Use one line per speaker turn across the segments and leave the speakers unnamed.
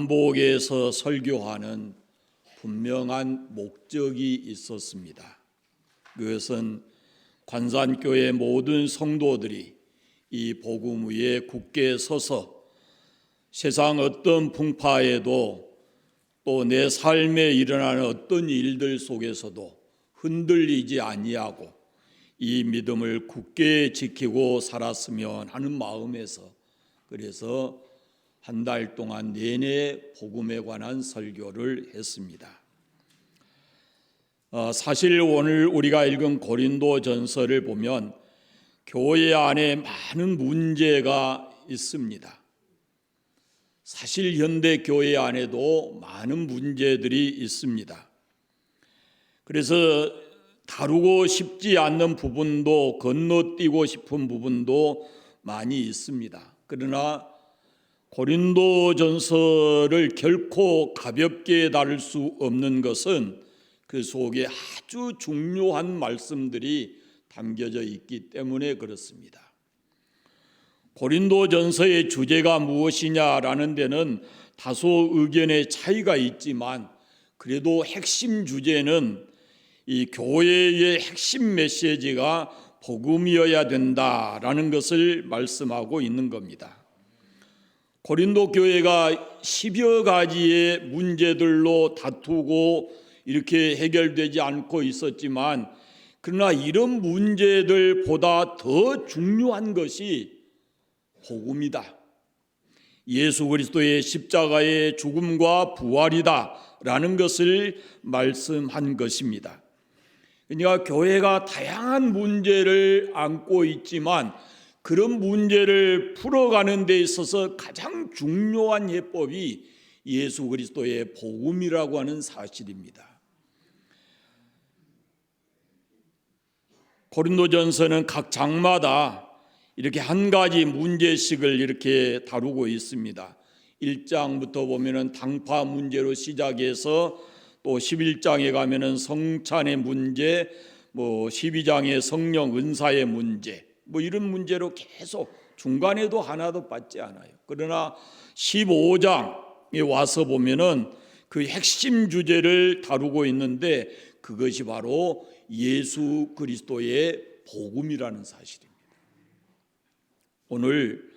남북에서 설교하는 분명한 목적이 있었습니다. 그것은 관산교회 모든 성도들이 이 복음 위에 굳게 서서 세상 어떤 풍파에도 또 내 삶에 일어나는 어떤 일들 속에서도 흔들리지 아니하고 이 믿음을 굳게 지키고 살았으면 하는 마음에서 그래서 한 달 동안 내내 복음에 관한 설교를 했습니다. 사실 오늘 우리가 읽은 고린도전서를 보면 교회 안에 많은 문제가 있습니다. 사실 현대 교회 안에도 많은 문제들이 있습니다. 그래서 다루고 싶지 않는 부분도 건너뛰고 싶은 부분도 많이 있습니다. 그러나 고린도전서를 결코 가볍게 다룰 수 없는 것은 그 속에 아주 중요한 말씀들이 담겨져 있기 때문에 그렇습니다. 고린도전서의 주제가 무엇이냐라는 데는 다소 의견의 차이가 있지만 그래도 핵심 주제는 이 교회의 핵심 메시지가 복음이어야 된다라는 것을 말씀하고 있는 겁니다. 고린도 교회가 10여 가지의 문제들로 다투고 이렇게 해결되지 않고 있었지만 그러나 이런 문제들보다 더 중요한 것이 복음이다. 예수 그리스도의 십자가의 죽음과 부활이다라는 것을 말씀한 것입니다. 그러니까 교회가 다양한 문제를 안고 있지만 그런 문제를 풀어가는 데 있어서 가장 중요한 해법이 예수 그리스도의 복음이라고 하는 사실입니다. 고린도전서는 각 장마다 이렇게 한 가지 문제씩을 이렇게 다루고 있습니다. 1장부터 보면은 당파 문제로 시작해서 또 11장에 가면은 성찬의 문제, 12장에 성령 은사의 문제, 이런 문제로 계속 중간에도 하나도 빠지지 않아요. 그러나 15장에 와서 보면은 그 핵심 주제를 다루고 있는데 그것이 바로 예수 그리스도의 복음이라는 사실입니다. 오늘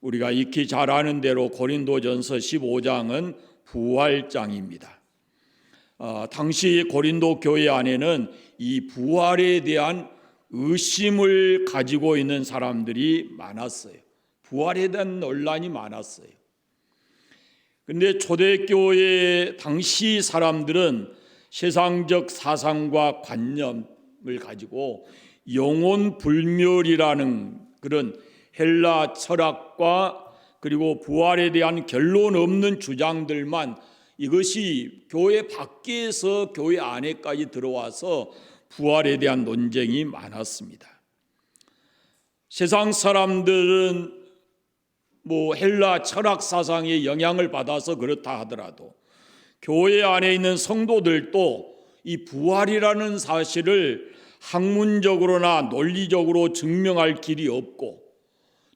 우리가 익히 잘 아는 대로 고린도전서 15장은 부활장입니다. 당시 고린도 교회 안에는 이 부활에 대한 의심을 가지고 있는 사람들이 많았어요. 부활에 대한 논란이 많았어요. 그런데 초대교회 당시 사람들은 세상적 사상과 관념을 가지고 영혼 불멸이라는 그런 헬라 철학과 그리고 부활에 대한 결론 없는 주장들만 이것이 교회 밖에서 교회 안에까지 들어와서 부활에 대한 논쟁이 많았습니다. 세상 사람들은 헬라 철학 사상의 영향을 받아서 그렇다 하더라도 교회 안에 있는 성도들도 이 부활이라는 사실을 학문적으로나 논리적으로 증명할 길이 없고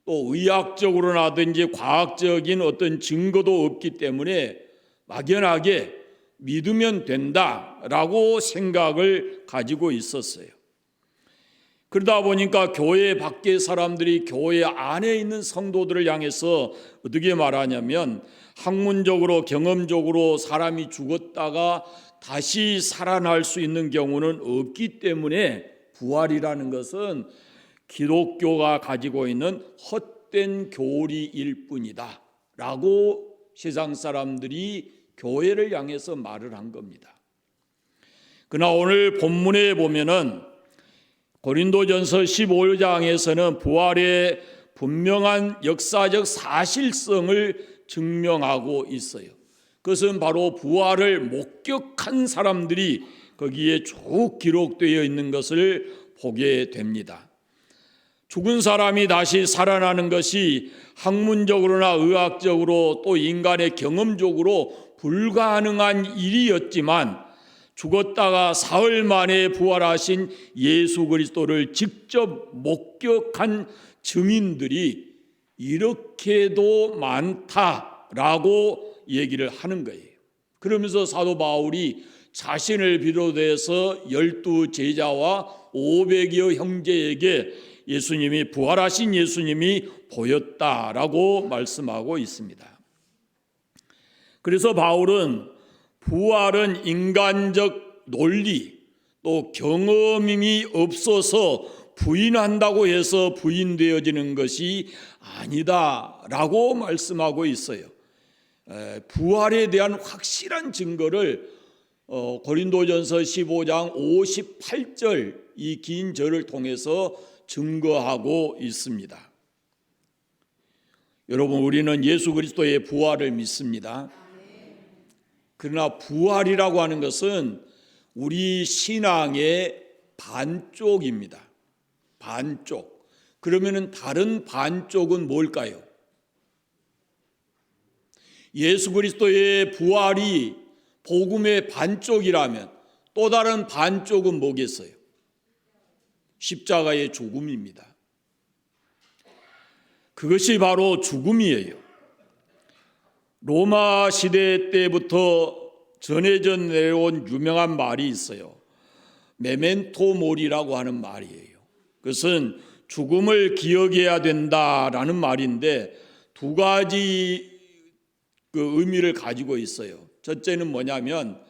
또 의학적으로나든지 과학적인 어떤 증거도 없기 때문에 막연하게 믿으면 된다라고 생각을 가지고 있었어요. 그러다 보니까 교회 밖의 사람들이 교회 안에 있는 성도들을 향해서 어떻게 말하냐면 학문적으로 경험적으로 사람이 죽었다가 다시 살아날 수 있는 경우는 없기 때문에 부활이라는 것은 기독교가 가지고 있는 헛된 교리일 뿐이다 라고 세상 사람들이 교회를 향해서 말을 한 겁니다. 그러나 오늘 본문에 보면은 고린도전서 15장에서는 부활의 분명한 역사적 사실성을 증명하고 있어요. 그것은 바로 부활을 목격한 사람들이 거기에 쭉 기록되어 있는 것을 보게 됩니다. 죽은 사람이 다시 살아나는 것이 학문적으로나 의학적으로 또 인간의 경험적으로 불가능한 일이었지만 죽었다가 사흘 만에 부활하신 예수 그리스도를 직접 목격한 증인들이 이렇게도 많다라고 얘기를 하는 거예요. 그러면서 사도 바울이 자신을 비롯해서 12 제자와 500여 형제에게 예수님이 부활하신 예수님이 보였다라고 말씀하고 있습니다. 그래서 바울은 부활은 인간적 논리 또 경험이 없어서 부인한다고 해서 부인되어지는 것이 아니다라고 말씀하고 있어요. 부활에 대한 확실한 증거를 고린도전서 15장 58절 이 긴 절을 통해서 증거하고 있습니다. 여러분, 우리는 예수 그리스도의 부활을 믿습니다. 그러나 부활이라고 하는 것은 우리 신앙의 반쪽입니다. 반쪽. 그러면은 다른 반쪽은 뭘까요? 예수 그리스도의 부활이 복음의 반쪽이라면 또 다른 반쪽은 뭐겠어요? 십자가의 죽음입니다. 그것이 바로 죽음이에요. 로마 시대 때부터 전해져 내려온 유명한 말이 있어요. 메멘토 모리라고 하는 말이에요. 그것은 죽음을 기억해야 된다라는 말인데 두 가지 그 의미를 가지고 있어요. 첫째는 뭐냐면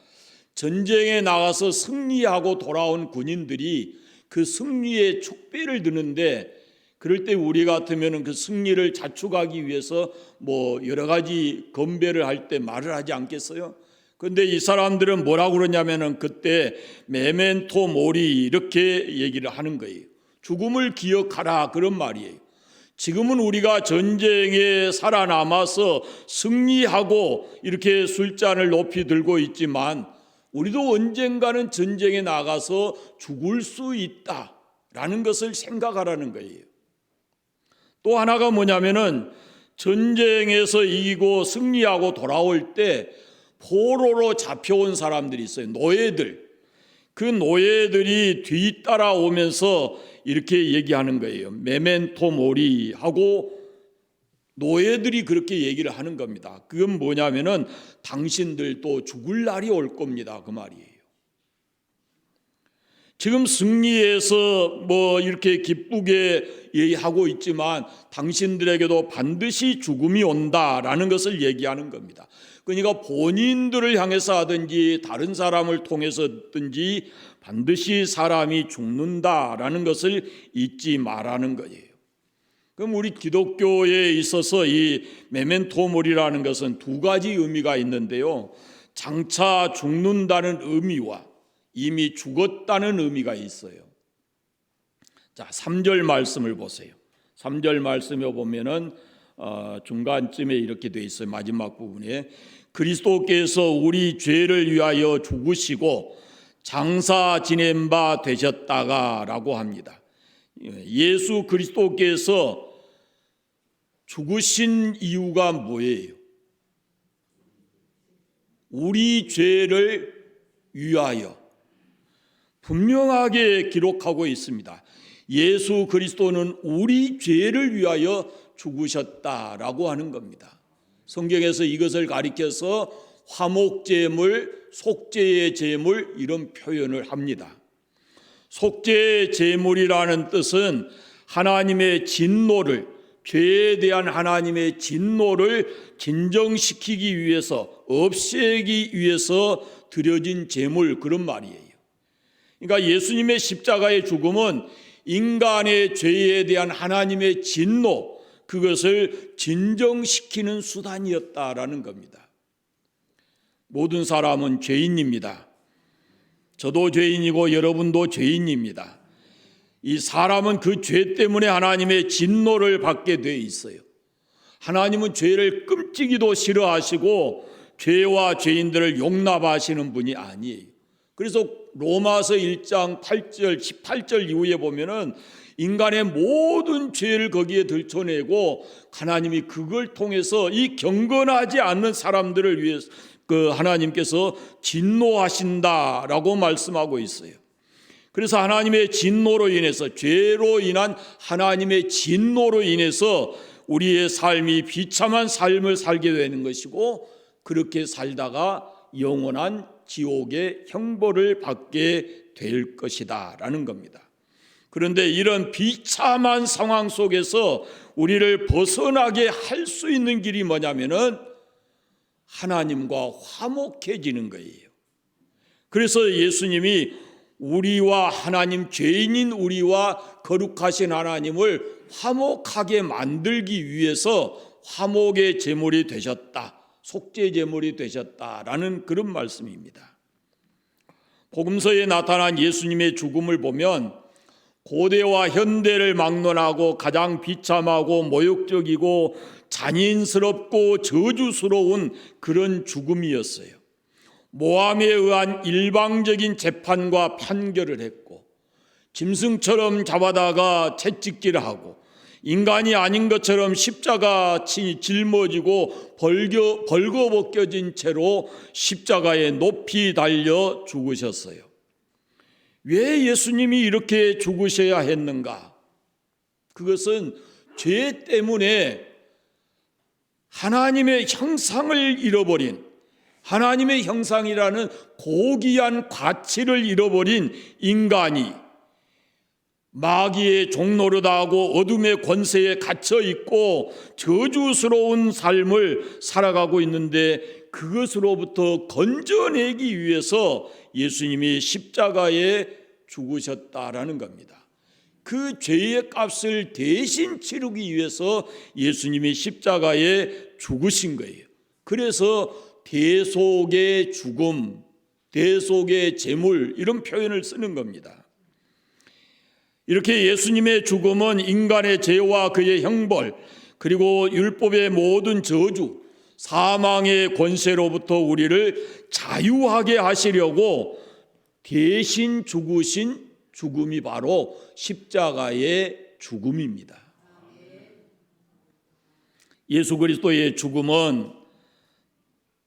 전쟁에 나가서 승리하고 돌아온 군인들이 그 승리의 축배를 드는데 그럴 때 우리 같으면 그 승리를 자축하기 위해서 뭐 여러 가지 건배를 할 때 말을 하지 않겠어요? 그런데 이 사람들은 뭐라고 그러냐면은 그때 메멘토 모리 이렇게 얘기를 하는 거예요. 죽음을 기억하라 그런 말이에요. 지금은 우리가 전쟁에 살아남아서 승리하고 이렇게 술잔을 높이 들고 있지만 우리도 언젠가는 전쟁에 나가서 죽을 수 있다라는 것을 생각하라는 거예요. 또 하나가 뭐냐면은 전쟁에서 이기고 승리하고 돌아올 때 포로로 잡혀온 사람들이 있어요. 노예들. 그 노예들이 뒤따라오면서 이렇게 얘기하는 거예요. 메멘토 모리 하고 노예들이 그렇게 얘기를 하는 겁니다. 그건 뭐냐면은 당신들도 죽을 날이 올 겁니다. 그 말이에요. 지금 승리해서 뭐 이렇게 기쁘게 얘기하고 있지만 당신들에게도 반드시 죽음이 온다라는 것을 얘기하는 겁니다. 그러니까 본인들을 향해서 하든지 다른 사람을 통해서든지 반드시 사람이 죽는다라는 것을 잊지 말라는 거예요. 그럼 우리 기독교에 있어서 이 메멘토모리라는 것은 두 가지 의미가 있는데요. 장차 죽는다는 의미와 이미 죽었다는 의미가 있어요. 자, 3절 말씀을 보세요. 3절 말씀에 보면은 중간쯤에 이렇게 돼 있어요. 마지막 부분에 그리스도께서 우리 죄를 위하여 죽으시고 장사 지낸 바 되셨다가라고 합니다. 예수 그리스도께서 죽으신 이유가 뭐예요? 우리 죄를 위하여 분명하게 기록하고 있습니다. 예수 그리스도는 우리 죄를 위하여 죽으셨다라고 하는 겁니다. 성경에서 이것을 가리켜서 화목제물, 속죄의 제물 이런 표현을 합니다. 속죄의 제물이라는 뜻은 하나님의 진노를, 죄에 대한 하나님의 진노를 진정시키기 위해서, 없애기 위해서 드려진 제물, 그런 말이에요. 그러니까 예수님의 십자가의 죽음은 인간의 죄에 대한 하나님의 진노, 그것을 진정시키는 수단이었다라는 겁니다. 모든 사람은 죄인입니다. 저도 죄인이고 여러분도 죄인입니다. 이 사람은 그 죄 때문에 하나님의 진노를 받게 돼 있어요. 하나님은 죄를 끔찍이도 싫어하시고 죄와 죄인들을 용납하시는 분이 아니에요. 그래서 로마서 1장 8절, 18절 이후에 보면은 인간의 모든 죄를 거기에 들춰내고 하나님이 그걸 통해서 이 경건하지 않는 사람들을 위해서 그 하나님께서 진노하신다라고 말씀하고 있어요. 그래서 하나님의 진노로 인해서, 죄로 인한 하나님의 진노로 인해서 우리의 삶이 비참한 삶을 살게 되는 것이고, 그렇게 살다가 영원한 지옥의 형벌을 받게 될 것이다 라는 겁니다. 그런데 이런 비참한 상황 속에서 우리를 벗어나게 할 수 있는 길이 뭐냐면은 하나님과 화목해지는 거예요. 그래서 예수님이 우리와 하나님, 죄인인 우리와 거룩하신 하나님을 화목하게 만들기 위해서 화목의 제물이 되셨다, 속죄 제물이 되셨다라는 그런 말씀입니다. 복음서에 나타난 예수님의 죽음을 보면 고대와 현대를 막론하고 가장 비참하고 모욕적이고 잔인스럽고 저주스러운 그런 죽음이었어요. 모함에 의한 일방적인 재판과 판결을 했고, 짐승처럼 잡아다가 채찍질하고, 인간이 아닌 것처럼 십자가 짊어지고 벌거벗겨진 채로 십자가에 높이 달려 죽으셨어요. 왜 예수님이 이렇게 죽으셔야 했는가? 그것은 죄 때문에 하나님의 형상을 잃어버린, 하나님의 형상이라는 고귀한 가치를 잃어버린 인간이 마귀의 종노릇하고 어둠의 권세에 갇혀 있고 저주스러운 삶을 살아가고 있는데, 그것으로부터 건져내기 위해서 예수님이 십자가에 죽으셨다라는 겁니다. 그 죄의 값을 대신 치르기 위해서 예수님이 십자가에 죽으신 거예요. 그래서 대속의 죽음, 대속의 제물, 이런 표현을 쓰는 겁니다. 이렇게 예수님의 죽음은 인간의 죄와 그의 형벌, 그리고 율법의 모든 저주, 사망의 권세로부터 우리를 자유하게 하시려고 대신 죽으신 죽음이 바로 십자가의 죽음입니다. 예수 그리스도의 죽음은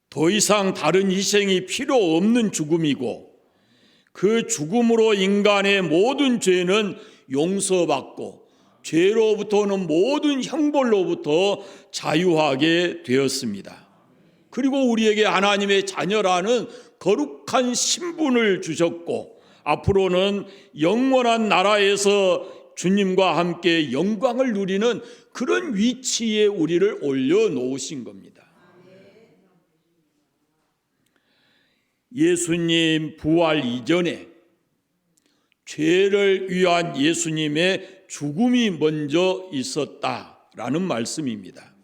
더 이상 다른 희생이 필요 없는 죽음이고, 그 죽음으로 인간의 모든 죄는 용서받고 죄로부터 오는 모든 형벌로부터 자유하게 되었습니다. 그리고 우리에게 하나님의 자녀라는 거룩한 신분을 주셨고, 앞으로는 영원한 나라에서 주님과 함께 영광을 누리는 그런 위치에 우리를 올려놓으신 겁니다. 예수님 부활 이전에 죄를 위한 예수님의 죽음이 먼저 있었다라는 말씀입니다.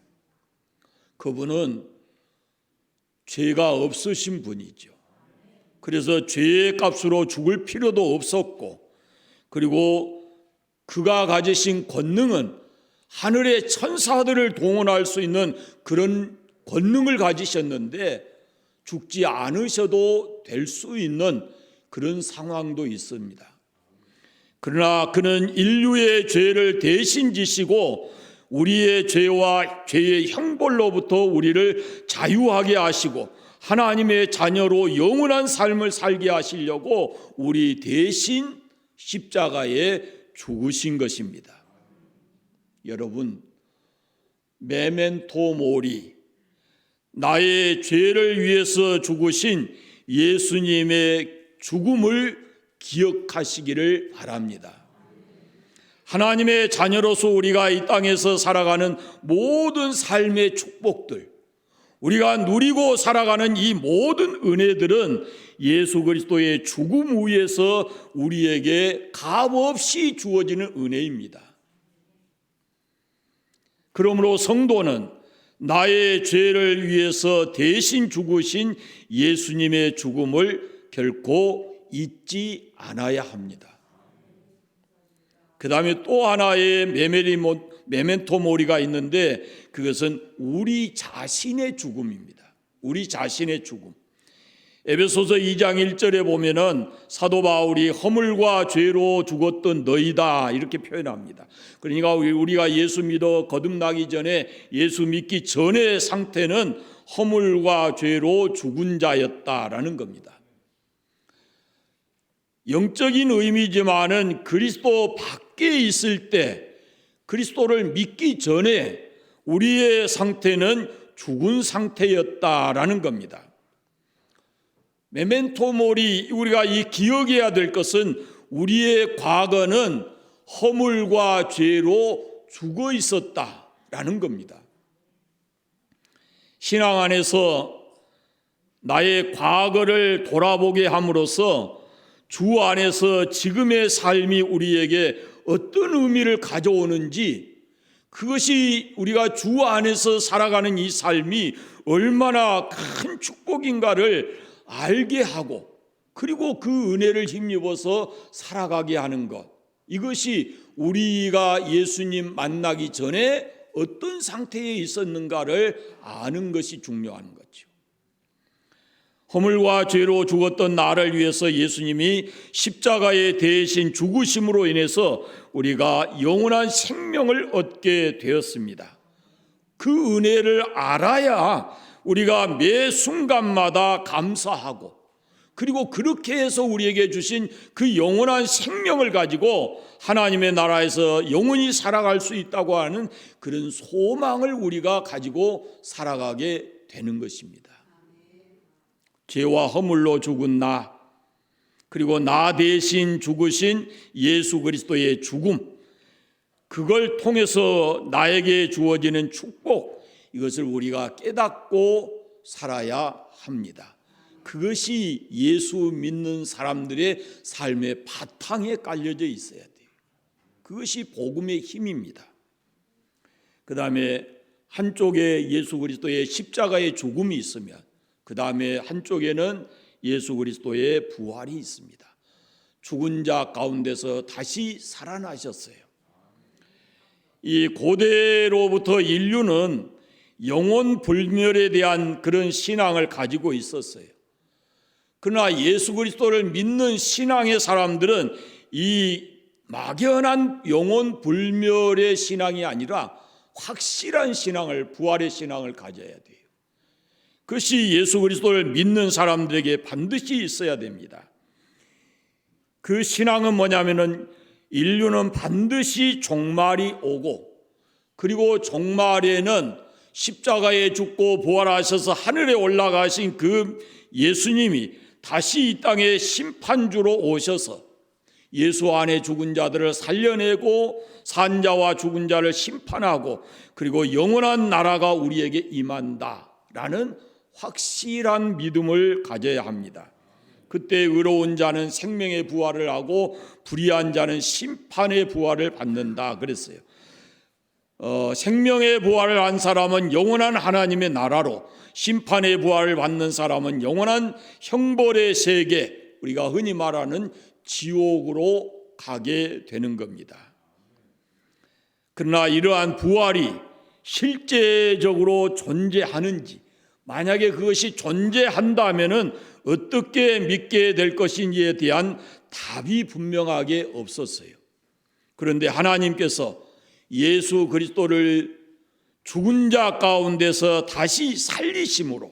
그분은 죄가 없으신 분이죠. 그래서 죄의 값으로 죽을 필요도 없었고, 그리고 그가 가지신 권능은 하늘의 천사들을 동원할 수 있는 그런 권능을 가지셨는데, 죽지 않으셔도 될 수 있는 그런 상황도 있습니다. 그러나 그는 인류의 죄를 대신 지시고 우리의 죄와 죄의 형벌로부터 우리를 자유하게 하시고 하나님의 자녀로 영원한 삶을 살게 하시려고 우리 대신 십자가에 죽으신 것입니다. 여러분, 메멘토 모리, 나의 죄를 위해서 죽으신 예수님의 죽음을 기억하시기를 바랍니다. 하나님의 자녀로서 우리가 이 땅에서 살아가는 모든 삶의 축복들, 우리가 누리고 살아가는 이 모든 은혜들은 예수 그리스도의 죽음 위에서 우리에게 값없이 주어지는 은혜입니다. 그러므로 성도는 나의 죄를 위해서 대신 죽으신 예수님의 죽음을 결코 잊지 않아야 합니다. 그 다음에 또 하나의 메멘토 모리가 있는데, 그것은 우리 자신의 죽음입니다. 우리 자신의 죽음. 에베소서 2장 1절에 보면은 사도 바울이 허물과 죄로 죽었던 너희다 이렇게 표현합니다. 그러니까 우리가 예수 믿어 거듭나기 전에, 예수 믿기 전의 상태는 허물과 죄로 죽은 자였다라는 겁니다. 영적인 의미지만은 그리스도 밖에 있을 때, 그리스도를 믿기 전에 우리의 상태는 죽은 상태였다라는 겁니다. 메멘토 모리, 우리가 이 기억해야 될 것은 우리의 과거는 허물과 죄로 죽어 있었다라는 겁니다. 신앙 안에서 나의 과거를 돌아보게 함으로써 주 안에서 지금의 삶이 우리에게 어떤 의미를 가져오는지, 그것이 우리가 주 안에서 살아가는 이 삶이 얼마나 큰 축복인가를 알게 하고, 그리고 그 은혜를 힘입어서 살아가게 하는 것, 이것이 우리가 예수님 만나기 전에 어떤 상태에 있었는가를 아는 것이 중요한 거죠. 허물과 죄로 죽었던 나를 위해서 예수님이 십자가에 대신 죽으심으로 인해서 우리가 영원한 생명을 얻게 되었습니다. 그 은혜를 알아야 우리가 매 순간마다 감사하고, 그리고 그렇게 해서 우리에게 주신 그 영원한 생명을 가지고 하나님의 나라에서 영원히 살아갈 수 있다고 하는 그런 소망을 우리가 가지고 살아가게 되는 것입니다. 죄와 허물로 죽은 나, 그리고 나 대신 죽으신 예수 그리스도의 죽음, 그걸 통해서 나에게 주어지는 축복, 이것을 우리가 깨닫고 살아야 합니다. 그것이 예수 믿는 사람들의 삶의 바탕에 깔려져 있어야 돼요. 그것이 복음의 힘입니다. 그 다음에 한쪽에 예수 그리스도의 십자가의 죽음이 있으면, 그 다음에 한쪽에는 예수 그리스도의 부활이 있습니다. 죽은 자 가운데서 다시 살아나셨어요. 이 고대로부터 인류는 영혼 불멸에 대한 그런 신앙을 가지고 있었어요. 그러나 예수 그리스도를 믿는 신앙의 사람들은 이 막연한 영혼 불멸의 신앙이 아니라 확실한 신앙을, 부활의 신앙을 가져야 돼요. 그것이 예수 그리스도를 믿는 사람들에게 반드시 있어야 됩니다. 그 신앙은 뭐냐면은 인류는 반드시 종말이 오고, 그리고 종말에는 십자가에 죽고 부활하셔서 하늘에 올라가신 그 예수님이 다시 이 땅에 심판주로 오셔서 예수 안에 죽은 자들을 살려내고 산 자와 죽은 자를 심판하고, 그리고 영원한 나라가 우리에게 임한다라는 확실한 믿음을 가져야 합니다. 그때 의로운 자는 생명의 부활을 하고 불의한 자는 심판의 부활을 받는다 그랬어요. 생명의 부활을 한 사람은 영원한 하나님의 나라로, 심판의 부활을 받는 사람은 영원한 형벌의 세계, 우리가 흔히 말하는 지옥으로 가게 되는 겁니다. 그러나 이러한 부활이 실제적으로 존재하는지, 만약에 그것이 존재한다면은 어떻게 믿게 될 것인지에 대한 답이 분명하게 없었어요. 그런데 하나님께서 예수 그리스도를 죽은 자 가운데서 다시 살리심으로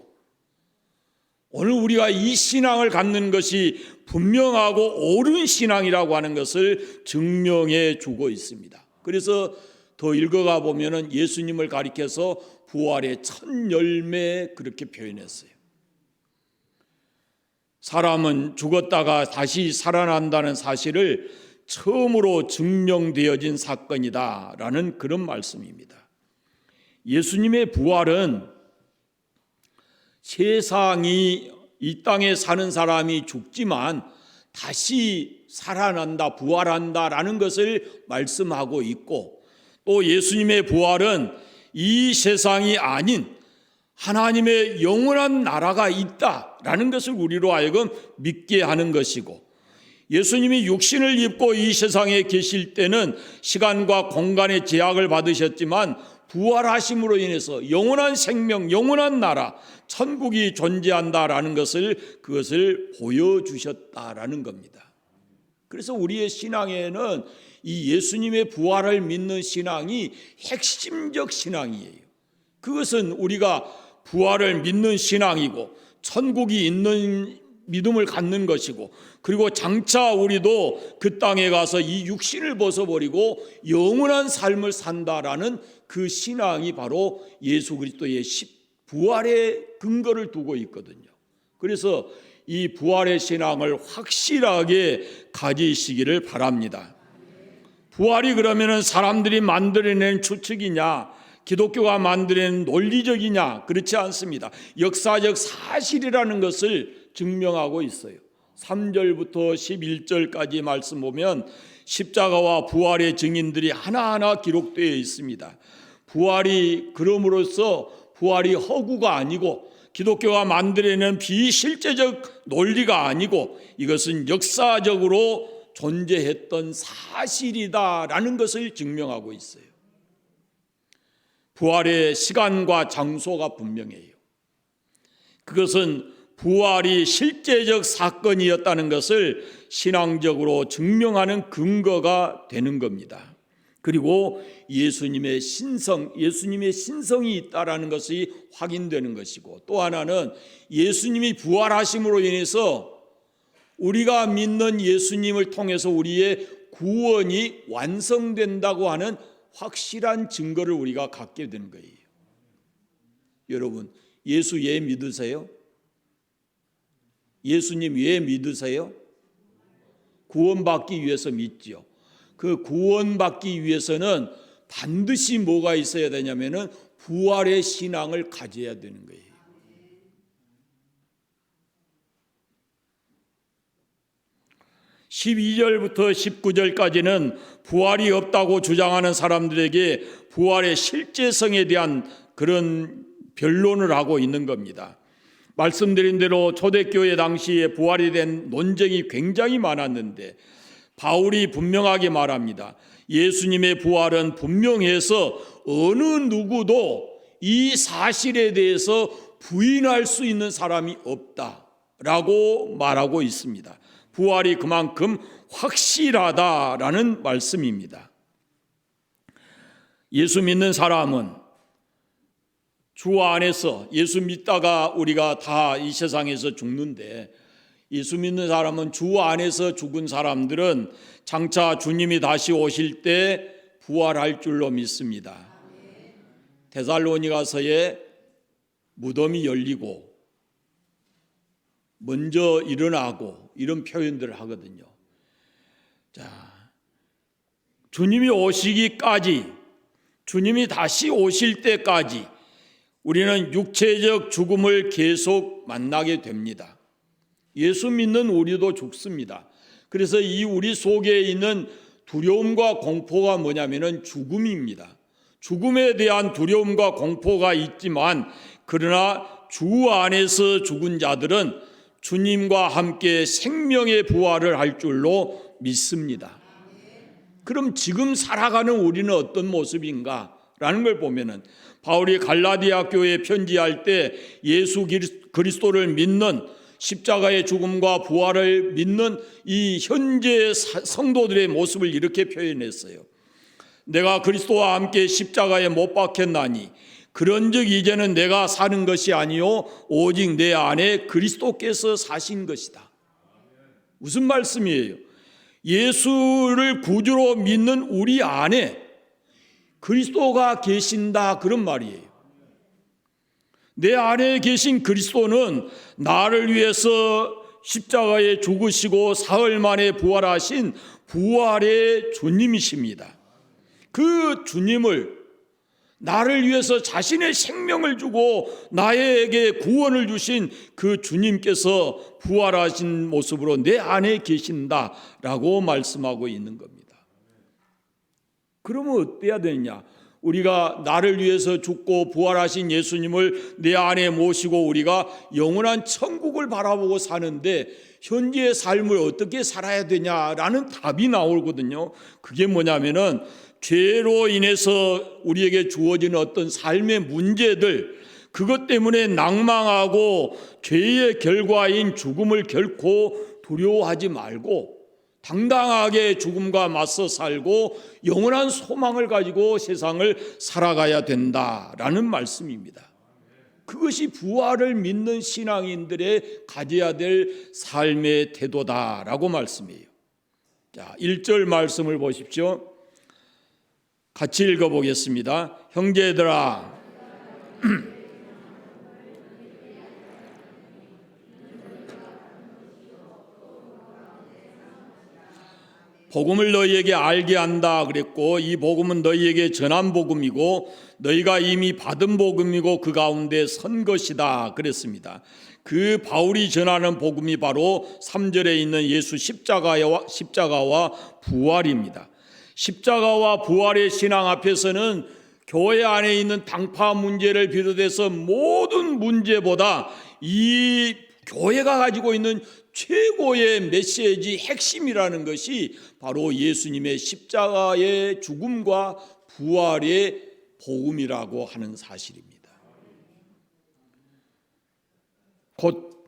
오늘 우리가 이 신앙을 갖는 것이 분명하고 옳은 신앙이라고 하는 것을 증명해 주고 있습니다. 그래서 더 읽어가 보면은 예수님을 가리켜서 부활의 첫 열매 그렇게 표현했어요. 사람은 죽었다가 다시 살아난다는 사실을 처음으로 증명되어진 사건이다라는 그런 말씀입니다. 예수님의 부활은 세상이, 이 땅에 사는 사람이 죽지만 다시 살아난다, 부활한다라는 것을 말씀하고 있고, 또 예수님의 부활은 이 세상이 아닌 하나님의 영원한 나라가 있다라는 것을 우리로 하여금 믿게 하는 것이고, 예수님이 육신을 입고 이 세상에 계실 때는 시간과 공간의 제약을 받으셨지만 부활하심으로 인해서 영원한 생명, 영원한 나라, 천국이 존재한다라는 것을, 그것을 보여주셨다라는 겁니다. 그래서 우리의 신앙에는 이 예수님의 부활을 믿는 신앙이 핵심적 신앙이에요. 그것은 우리가 부활을 믿는 신앙이고 천국이 있는 믿음을 갖는 것이고, 그리고 장차 우리도 그 땅에 가서 이 육신을 벗어버리고 영원한 삶을 산다라는 그 신앙이 바로 예수 그리스도의 부활의 근거를 두고 있거든요. 그래서 이 부활의 신앙을 확실하게 가지시기를 바랍니다. 부활이 그러면은 사람들이 만들어낸 추측이냐, 기독교가 만들어낸 논리적이냐, 그렇지 않습니다. 역사적 사실이라는 것을 증명하고 있어요. 3절부터 11절까지 말씀 보면 십자가와 부활의 증인들이 하나하나 기록되어 있습니다. 부활이 그럼으로써 부활이 허구가 아니고 기독교가 만들어낸 비실제적 논리가 아니고 이것은 역사적으로 존재했던 사실이다라는 것을 증명하고 있어요. 부활의 시간과 장소가 분명해요. 그것은 부활이 실제적 사건이었다는 것을 신앙적으로 증명하는 근거가 되는 겁니다. 그리고 예수님의 신성이 있다라는 것이 확인되는 것이고, 또 하나는 예수님이 부활하심으로 인해서 우리가 믿는 예수님을 통해서 우리의 구원이 완성된다고 하는 확실한 증거를 우리가 갖게 되는 거예요. 여러분, 예수 왜 믿으세요? 예수님 왜 믿으세요? 구원받기 위해서 믿지요. 그 구원받기 위해서는 반드시 뭐가 있어야 되냐면은 부활의 신앙을 가져야 되는 거예요. (12절부터) (19절까지는) 부활이 없다고 주장하는 사람들에게 부활의 실제성에 대한 그런 변론을 하고 있는 겁니다. 말씀드린 대로 초대교회 당시에 부활에 대한 논쟁이 굉장히 많았는데 바울이 분명하게 말합니다. 예수님의 부활은 분명해서 어느 누구도 이 사실에 대해서 부인할 수 있는 사람이 없다라고 말하고 있습니다. 부활이 그만큼 확실하다라는 말씀입니다. 예수 믿는 사람은 주 안에서, 예수 믿다가 우리가 다 이 세상에서 죽는데, 예수 믿는 사람은 주 안에서 죽은 사람들은 장차 주님이 다시 오실 때 부활할 줄로 믿습니다. 데살로니가서에 무덤이 열리고 먼저 일어나고 이런 표현들을 하거든요. 자, 주님이 오시기까지, 주님이 다시 오실 때까지 우리는 육체적 죽음을 계속 만나게 됩니다. 예수 믿는 우리도 죽습니다. 그래서 이 우리 속에 있는 두려움과 공포가 뭐냐면은 죽음입니다. 죽음에 대한 두려움과 공포가 있지만, 그러나 주 안에서 죽은 자들은 주님과 함께 생명의 부활을 할 줄로 믿습니다. 그럼 지금 살아가는 우리는 어떤 모습인가? 라는 걸 보면은 바울이 갈라디아 교회에 편지할 때 예수 그리스도를 믿는, 십자가의 죽음과 부활을 믿는 이 현재 성도들의 모습을 이렇게 표현했어요. 내가 그리스도와 함께 십자가에 못 박혔나니 그런즉 이제는 내가 사는 것이 아니요 오직 내 안에 그리스도께서 사신 것이다. 무슨 말씀이에요? 예수를 구주로 믿는 우리 안에 그리스도가 계신다, 그런 말이에요. 내 안에 계신 그리스도는 나를 위해서 십자가에 죽으시고 사흘 만에 부활하신 부활의 주님이십니다. 그 주님을, 나를 위해서 자신의 생명을 주고 나에게 구원을 주신 그 주님께서 부활하신 모습으로 내 안에 계신다라고 말씀하고 있는 겁니다. 그러면 어때야 되느냐? 우리가 나를 위해서 죽고 부활하신 예수님을 내 안에 모시고 우리가 영원한 천국을 바라보고 사는데 현재의 삶을 어떻게 살아야 되냐라는 답이 나오거든요. 그게 뭐냐면은 죄로 인해서 우리에게 주어지는 어떤 삶의 문제들, 그것 때문에 낭망하고 죄의 결과인 죽음을 결코 두려워하지 말고 당당하게 죽음과 맞서 살고 영원한 소망을 가지고 세상을 살아가야 된다라는 말씀입니다. 그것이 부활을 믿는 신앙인들의 가져야 될 삶의 태도다라고 말씀이에요. 자, 1절 말씀을 보십시오. 같이 읽어보겠습니다. 형제들아 복음을 너희에게 알게 한다 그랬고, 이 복음은 너희에게 전한 복음이고 너희가 이미 받은 복음이고 그 가운데 선 것이다 그랬습니다. 그 바울이 전하는 복음이 바로 3절에 있는 예수 십자가와 부활입니다. 십자가와 부활의 신앙 앞에서는 교회 안에 있는 당파 문제를 비롯해서 모든 문제보다 이 교회가 가지고 있는 최고의 메시지 핵심이라는 것이 바로 예수님의 십자가의 죽음과 부활의 복음이라고 하는 사실입니다. 곧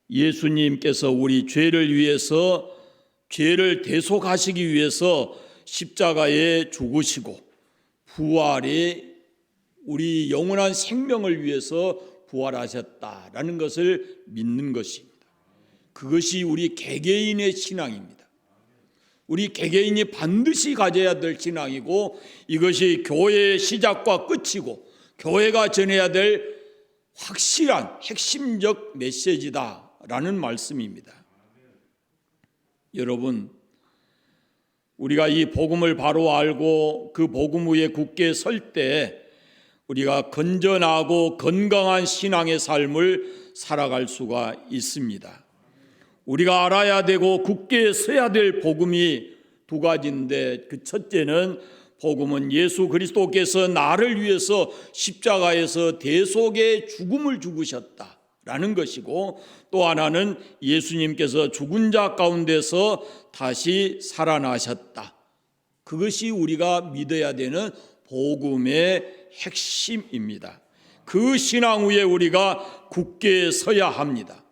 예수님께서 우리 죄를 위해서, 죄를 대속하시기 위해서 십자가에 죽으시고 부활에 우리 영원한 생명을 위해서 부활하셨다라는 것을 믿는 것입니다. 그것이 우리 개개인의 신앙입니다. 우리 개개인이 반드시 가져야 될 신앙이고, 이것이 교회의 시작과 끝이고 교회가 전해야 될 확실한 핵심적 메시지다라는 말씀입니다. 여러분, 우리가 이 복음을 바로 알고 그 복음 위에 굳게 설 때 우리가 건전하고 건강한 신앙의 삶을 살아갈 수가 있습니다. 우리가 알아야 되고 굳게 서야 될 복음이 두 가지인데, 그 첫째는 복음은 예수 그리스도께서 나를 위해서 십자가에서 대속의 죽음을 죽으셨다라는 것이고, 또 하나는 예수님께서 죽은 자 가운데서 다시 살아나셨다. 그것이 우리가 믿어야 되는 복음의 핵심입니다. 그 신앙 위에 우리가 굳게 서야 합니다.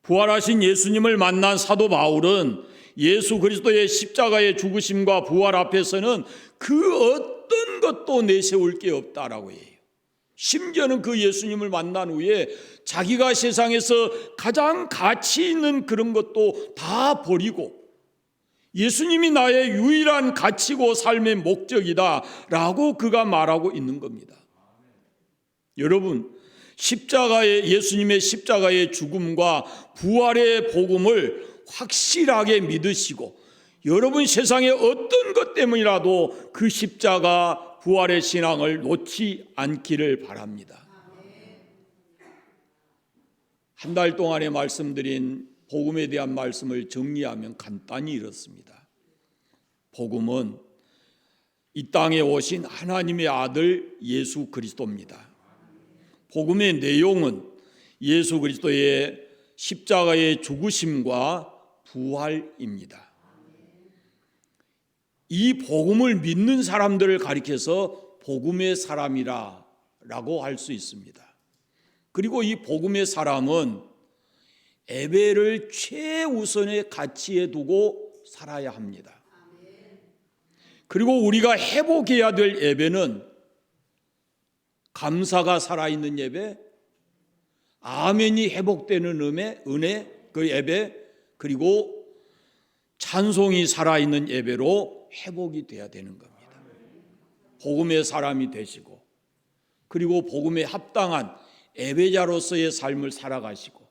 부활하신 예수님을 만난 사도 바울은 예수 그리스도의 십자가의 죽으심과 부활 앞에서는 그 어떤 것도 내세울 게 없다라고 해요. 심지어는 그 예수님을 만난 후에 자기가 세상에서 가장 가치 있는 그런 것도 다 버리고 예수님이 나의 유일한 가치고 삶의 목적이다라고 그가 말하고 있는 겁니다. 여러분, 예수님의 십자가의 죽음과 부활의 복음을 확실하게 믿으시고, 여러분 세상의 어떤 것 때문이라도 그 십자가 부활의 신앙을 놓지 않기를 바랍니다. 한 달 동안에 말씀드린 복음에 대한 말씀을 정리하면 간단히 이렇습니다. 복음은 이 땅에 오신 하나님의 아들 예수 그리스도입니다. 복음의 내용은 예수 그리스도의 십자가의 죽으심과 부활입니다. 이 복음을 믿는 사람들을 가리켜서 복음의 사람이라고 할 수 있습니다. 그리고 이 복음의 사람은 예배를 최우선의 가치에 두고 살아야 합니다. 그리고 우리가 회복해야 될 예배는 감사가 살아있는 예배, 아멘이 회복되는 은혜, 그 예배, 그리고 찬송이 살아있는 예배로 회복이 돼야 되는 겁니다. 복음의 사람이 되시고, 그리고 복음에 합당한 예배자로서의 삶을 살아가시고,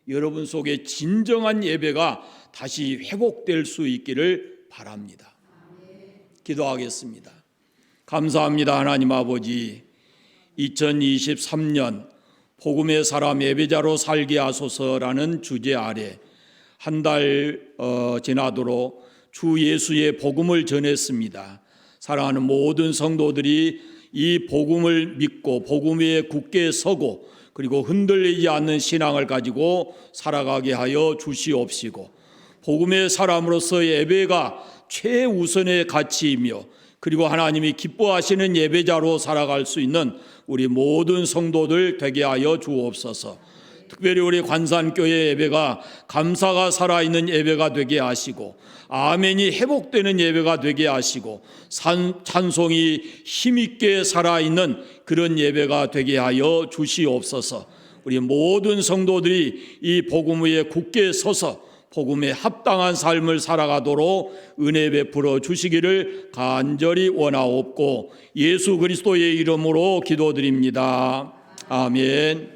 여러분 속에 진정한 예배가 다시 회복될 수 있기를 바랍니다. 기도하겠습니다. 감사합니다. 하나님 아버지, 2023년 복음의 사람 예배자로 살게 하소서라는 주제 아래 한 달 지나도록 주 예수의 복음을 전했습니다. 사랑하는 모든 성도들이 이 복음을 믿고 복음 위에 굳게 서고, 그리고 흔들리지 않는 신앙을 가지고 살아가게 하여 주시옵시고, 복음의 사람으로서 예배가 최우선의 가치이며, 그리고 하나님이 기뻐하시는 예배자로 살아갈 수 있는 우리 모든 성도들 되게 하여 주옵소서. 특별히 우리 관산교회 예배가 감사가 살아있는 예배가 되게 하시고, 아멘이 회복되는 예배가 되게 하시고, 찬송이 힘있게 살아있는 그런 예배가 되게 하여 주시옵소서. 우리 모든 성도들이 이 복음 위에 굳게 서서 복음에 합당한 삶을 살아가도록 은혜 베풀어 주시기를 간절히 원하옵고, 예수 그리스도의 이름으로 기도드립니다. 아멘.